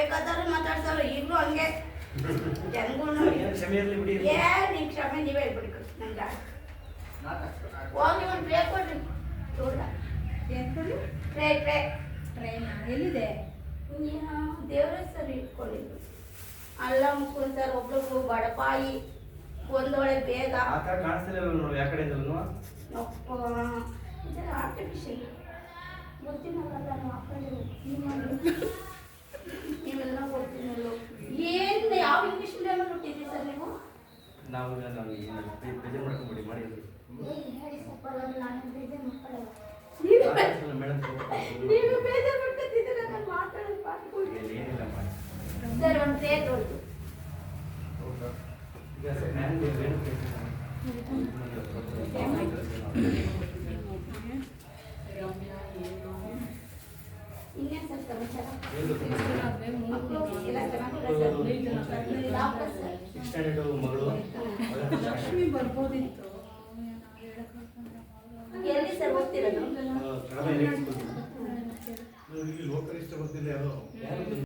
ಬೇಕಾದ್ರೆ ಮಾತಾಡ್ಸವ್ರು ಈಗಲೂ ಹಂಗೆ ಜನಗಳು ನೋಡಿ ನೀನು ಕ್ಷಮೆ ನೀವೇ ಹೇಳ್ಬಿಡಿ ನಂಗೆ ಹೋಗಿ ಒಂದು ಟ್ರೇ ಕೊಡ್ರಿ ದೊಡ್ಡ ಟ್ರೈನ್ ಎಲ್ಲಿದೆ ದೇವ್ರ ಸರ್ ಇಟ್ಕೊಂಡಿದ್ರು ಅಲ್ಲ ಮುಕ್ಕೊಂಡು ಸರ್ ಒಬ್ರಿಗೂ ಬಡಪಾಯಿ ಒಂದೊಳೆ ಬೇಗ ಆರ್ಟಿಫಿಷಿಯಲ್ ಗೊತ್ತಿನಲ್ಲ ನಾನು ಹಾಕೊಂಡಿದ್ದು ನೀವೆಲ್ಲ ಗೊತ್ತಿನಲ್ಲ ಏನು ಯಾವ ಇಂಗ್ಲೀಷ್ ಮೀಡಿಯಮಲ್ಲಿ ಹುಟ್ಟಿದ್ರಿ ಸರ್ ನೀವು ಹೇಳಿ ಸ್ವಲ್ಪ ನಾನು ಬೇಜಾರು ಮಾಡ್ಕೊಳ್ಳಲ್ಲ ನೀವು ಬೇಜಾರು ಮಾಡ್ಕೊತಿದ್ದೀರ ನಾನು ಮಾತಾಡೋದು ಪಾಠ ಸರ್ ಒಂದು ಟ್ರೇ ದೊಡ್ಡದು ಇನ್ನೇನು ಸರ್ ಸಮಾಚಾರ ಎಲ್ಲ ಚೆನ್ನಾಗಿಲ್ಲ ಸರ್ ಎಲ್ಲಿ ಸರ್ ಓದ್ತಿರೋದು